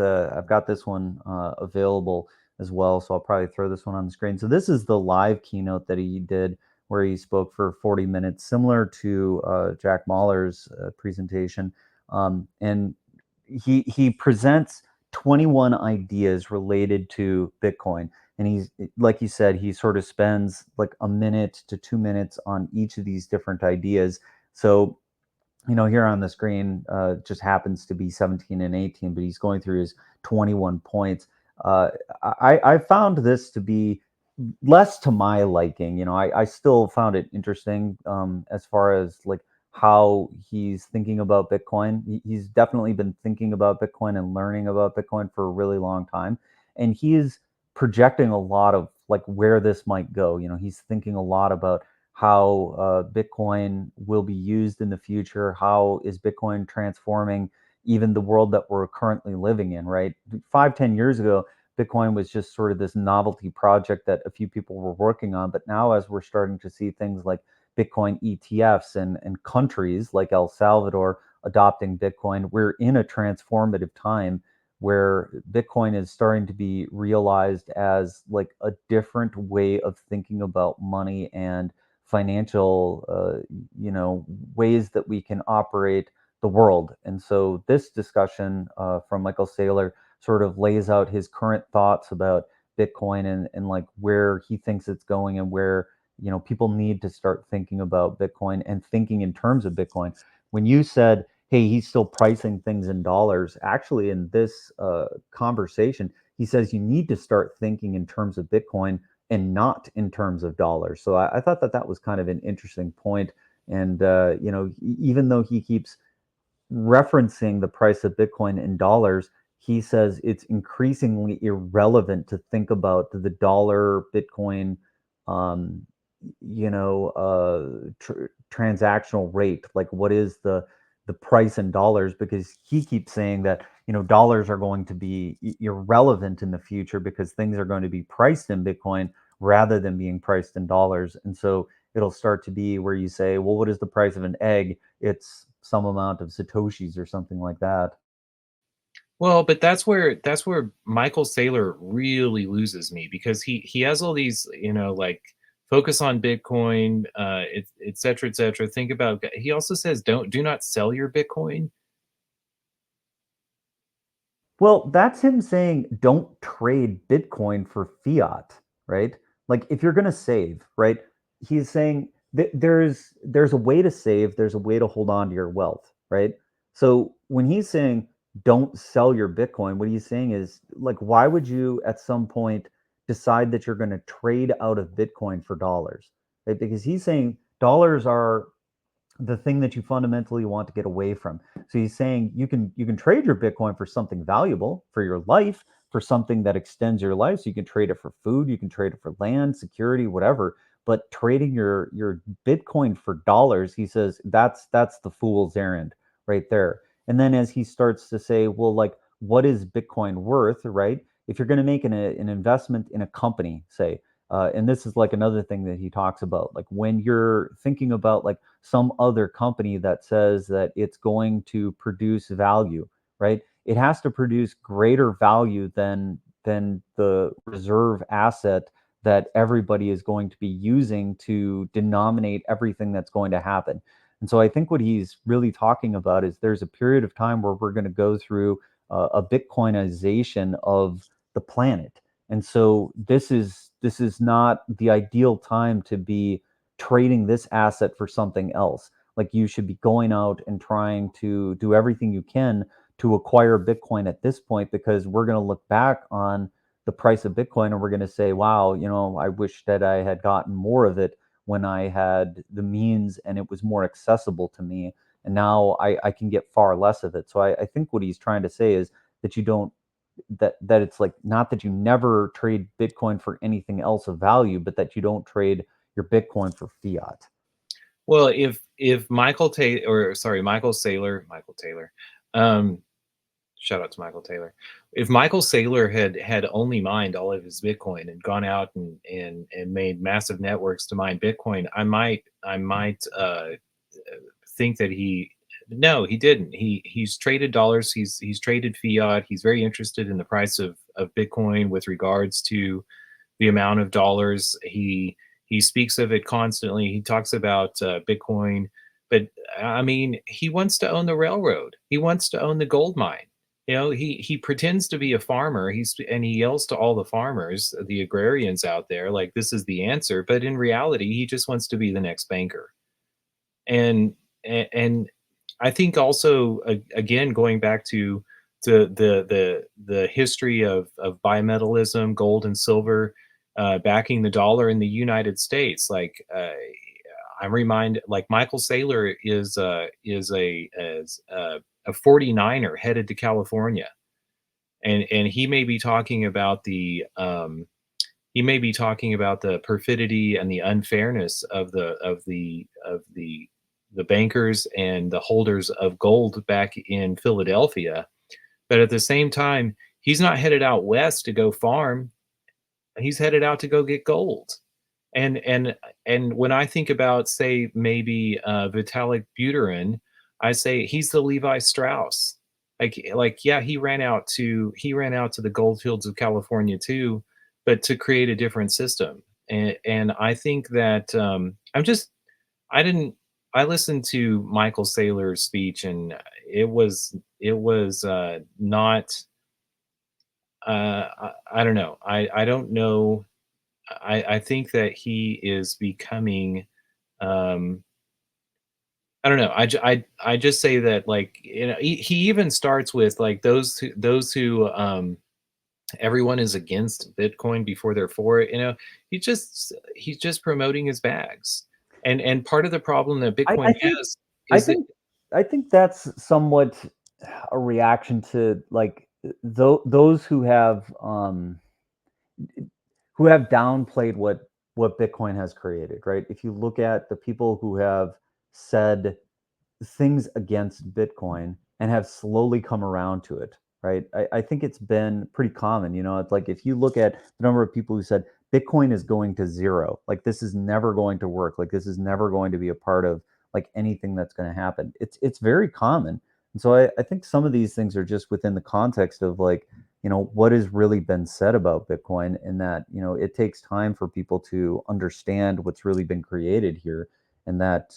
this one available as well. So I'll probably throw this one on the screen. So this is the live keynote that he did, where he spoke for 40 minutes, similar to Jack Mallers' presentation. And he presents 21 ideas related to Bitcoin. And he's, like you said, he sort of spends like a minute to 2 minutes on each of these different ideas. So here on the screen just happens to be 17 and 18, but he's going through his 21 points. I found this to be less to my liking. I still found it interesting as far as like how he's thinking about Bitcoin. He's definitely been thinking about Bitcoin and learning about Bitcoin for a really long time. And he is projecting a lot of like where this might go. He's thinking a lot about how Bitcoin will be used in the future. How is Bitcoin transforming even the world that we're currently living in, right? 5, 10 years ago, Bitcoin was just sort of this novelty project that a few people were working on. But now, as we're starting to see things like Bitcoin ETFs and countries like El Salvador adopting Bitcoin, we're in a transformative time where Bitcoin is starting to be realized as like a different way of thinking about money and financial, ways that we can operate the world. And so this discussion from Michael Saylor sort of lays out his current thoughts about Bitcoin and like where he thinks it's going and where people need to start thinking about Bitcoin and thinking in terms of Bitcoin. When you said, hey, he's still pricing things in dollars, actually in this conversation, he says you need to start thinking in terms of Bitcoin and not in terms of dollars. So I thought that was kind of an interesting point. And even though he keeps referencing the price of Bitcoin in dollars, he says it's increasingly irrelevant to think about the dollar Bitcoin, um, transactional rate. Like, what is the price in dollars? Because he keeps saying that dollars are going to be irrelevant in the future because things are going to be priced in Bitcoin rather than being priced in dollars. And so it'll start to be where you say, well, what is the price of an egg? It's some amount of satoshis or something like that. Well, but that's where Michael Saylor really loses me, because he has all these, like, focus on Bitcoin, et cetera, et cetera. Think about, he also says, do not sell your Bitcoin. Well, that's him saying don't trade Bitcoin for fiat, right? Like if you're going to save, right? He's saying that there's a way to save, there's a way to hold on to your wealth, right? So when he's saying don't sell your Bitcoin, what he's saying is like why would you at some point decide that you're going to trade out of Bitcoin for dollars, right? Because he's saying dollars are the thing that you fundamentally want to get away from. So he's saying you can trade your Bitcoin for something valuable for your life, for something that extends your life. So you can trade it for food, you can trade it for land, security, whatever. But trading your Bitcoin for dollars, he says that's the fool's errand right there. And then as he starts to say, well, like what is Bitcoin worth, right? If you're going to make an investment in a company, say, and this is like another thing that he talks about, like when you're thinking about like some other company that says that it's going to produce value, right? It has to produce greater value than the reserve asset that everybody is going to be using to denominate everything that's going to happen. And so I think what he's really talking about is there's a period of time where we're going to go through a Bitcoinization of the planet. And so this is not the ideal time to be trading this asset for something else. Like you should be going out and trying to do everything you can to acquire Bitcoin at this point because we're going to look back on the price of Bitcoin and we're going to say, wow, I wish that I had gotten more of it when I had the means and it was more accessible to me. And now I can get far less of it. So I think what he's trying to say is that you don't that it's like not that you never trade Bitcoin for anything else of value, but that you don't trade your Bitcoin for fiat. Well, if Michael Saylor, um, shout out to Michael Taylor. If Michael Saylor had only mined all of his Bitcoin and gone out and made massive networks to mine Bitcoin, I might think that he no, he didn't. He's traded dollars, he's traded fiat, he's very interested in the price of Bitcoin with regards to the amount of dollars. He speaks of it constantly. He talks about Bitcoin, but I mean, he wants to own the railroad. He wants to own the gold mine. He pretends to be a farmer. And he yells to all the farmers, the agrarians out there, like this is the answer. But in reality, he just wants to be the next banker. And I think also, again, going back to the history of bimetallism, gold and silver, backing the dollar in the United States. Like I'm reminded, like Michael Saylor is a 49er headed to California, and he may be talking about the perfidy and the unfairness of the bankers and the holders of gold back in Philadelphia. But at the same time, he's not headed out west to go farm. He's headed out to go get gold. And when I think about, say, maybe Vitalik Buterin, I say he's the Levi Strauss. Like yeah, he ran out to the gold fields of California too, but to create a different system. And I think that I didn't I listened to Michael Saylor's speech, and it was not I don't know. I don't know. I think that he is becoming um I don't know. I just say that, like, he even starts with like those who everyone is against Bitcoin before they're for it. He's just promoting his bags. And part of the problem that I, Bitcoin I think has I is that think I think that's somewhat a reaction to like those who have downplayed what Bitcoin has created, right? If you look at the people who have said things against Bitcoin and have slowly come around to it, right? I think it's been pretty common. It's like if you look at the number of people who said Bitcoin is going to zero, like this is never going to work, like this is never going to be a part of like anything that's going to happen. It's very common. And so I think some of these things are just within the context of like, what has really been said about Bitcoin, and that, it takes time for people to understand what's really been created here, and that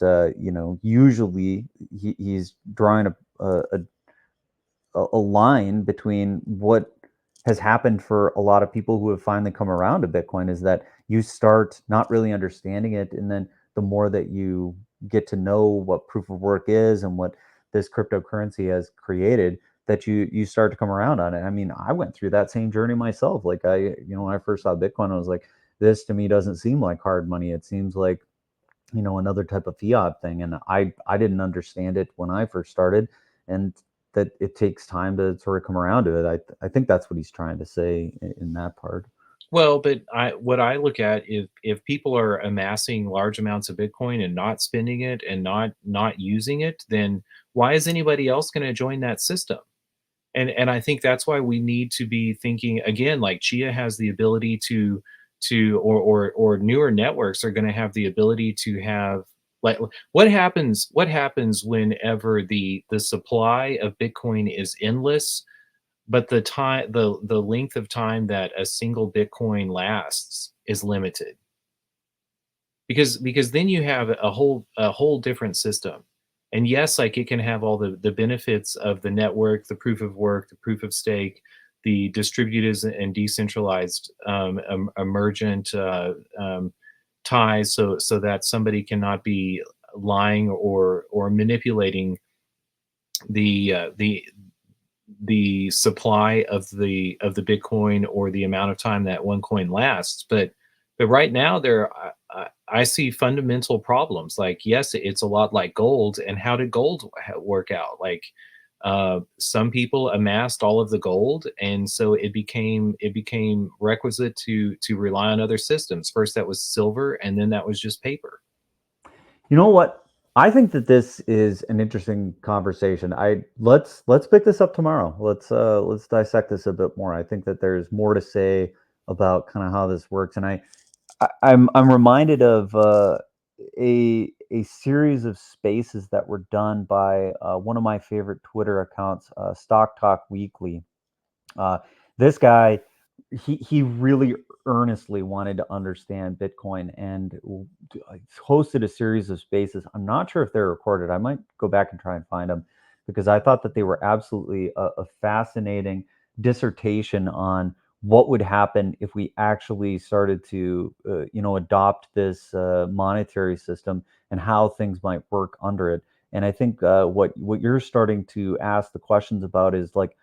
usually he's drawing a line between what has happened for a lot of people who have finally come around to Bitcoin, is that you start not really understanding it, and then the more that you get to know what proof of work is and what this cryptocurrency has created, that you start to come around on it. I mean, I went through that same journey myself. Like when I first saw Bitcoin, I was like, this to me doesn't seem like hard money. It seems like another type of fiat thing, and I didn't understand it when I first started, and that it takes time to sort of come around to it. I think that's what he's trying to say in that part. Well, but what I look at is if people are amassing large amounts of Bitcoin and not spending it and not using it, then why is anybody else going to join that system? And I think that's why we need to be thinking again, like Chia has the ability or newer networks are going to have the ability to have, like, what happens whenever the supply of Bitcoin is endless, but the length of time that a single Bitcoin lasts is limited, because then you have a whole different system. And yes, like it can have all the benefits of the network, the proof of work, the proof of stake, the distributed and decentralized emergent ties, so that somebody cannot be lying or manipulating the the supply of the Bitcoin or the amount of time that one coin lasts. But right now I see fundamental problems. Like yes, it's a lot like gold. And how did gold work out? Like some people amassed all of the gold, and so it became requisite to rely on other systems. First that was silver, and then that was just paper. You know what? I think that this is an interesting conversation. Let's pick this up tomorrow. Let's dissect this a bit more. I think that there's more to say about kind of how this works, and I'm reminded of a series of spaces that were done by one of my favorite Twitter accounts, Stock Talk Weekly. Uh, this guy, he really earnestly wanted to understand Bitcoin, and hosted a series of spaces. I'm not sure if they're recorded. I might go back and try and find them, because I thought that they were absolutely a fascinating dissertation on what would happen if we actually started to adopt this monetary system, and how things might work under it. And I think what you're starting to ask the questions about is like,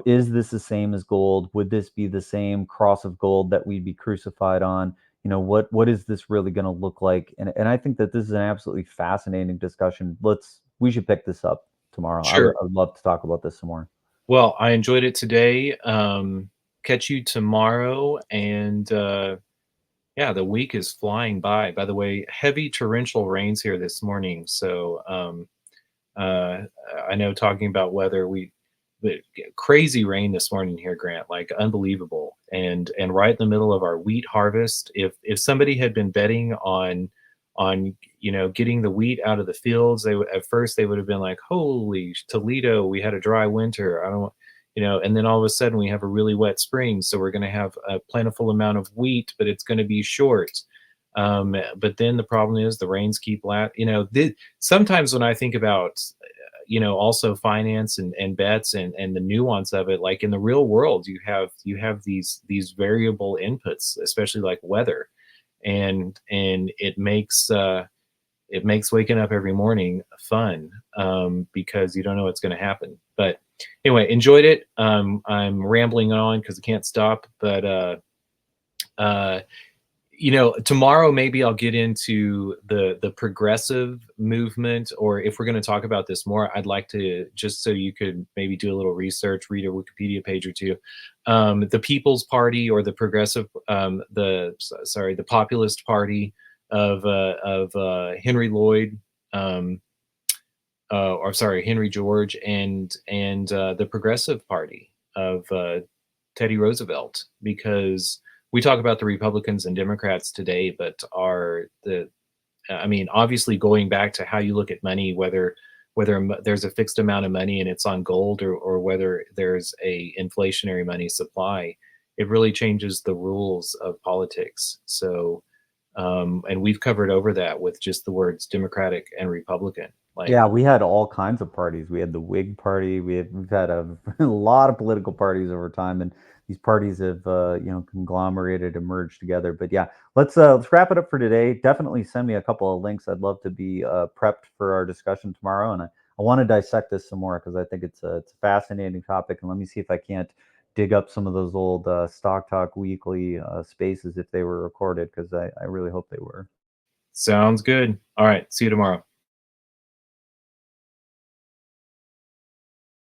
is this the same as gold? Would this be the same cross of gold that we'd be crucified on? What is this really going to look like? And I think that this is an absolutely fascinating discussion. We should pick this up tomorrow. Sure. I would love to talk about this some more. Well, I enjoyed it today. Catch you tomorrow. And yeah, the week is flying by. By the way, heavy torrential rains here this morning. So uh, I know, talking about weather, the crazy rain this morning here, Grant, like unbelievable. And right in the middle of our wheat harvest. If somebody had been betting on getting the wheat out of the fields, at first they would have been like, holy Toledo, we had a dry winter. I don't, and then all of a sudden we have a really wet spring, so we're going to have a plentiful amount of wheat, but it's going to be short. But then the problem is the rains keep sometimes when I think about also finance and bets and the nuance of it, like in the real world, you have these variable inputs, especially like weather, and it makes waking up every morning fun, because you don't know what's going to happen. But anyway, enjoyed it. I'm rambling on because I can't stop. But uh, tomorrow maybe I'll get into the progressive movement, or if we're going to talk about this more, I'd like to, just so you could maybe do a little research, read a Wikipedia page or two. The People's Party, or the progressive, the Populist Party of Henry Lloyd, or sorry, Henry George, and the Progressive Party of Teddy Roosevelt, because we talk about the Republicans and Democrats today, but I mean, obviously, going back to how you look at money, whether there's a fixed amount of money and it's on gold, or whether there's a inflationary money supply, it really changes the rules of politics. So, and we've covered over that with just the words Democratic and Republican. Like, Yeah, we had all kinds of parties. We had the Whig Party. We've had a lot of political parties over time, and these parties have conglomerated and merged together. But yeah, let's wrap it up for today. Definitely send me a couple of links. I'd love to be prepped for our discussion tomorrow, and I want to dissect this some more because I think it's a fascinating topic. And let me see if I can't dig up some of those old Stock Talk Weekly spaces if they were recorded, because I really hope they were. sounds good. All right, see you tomorrow.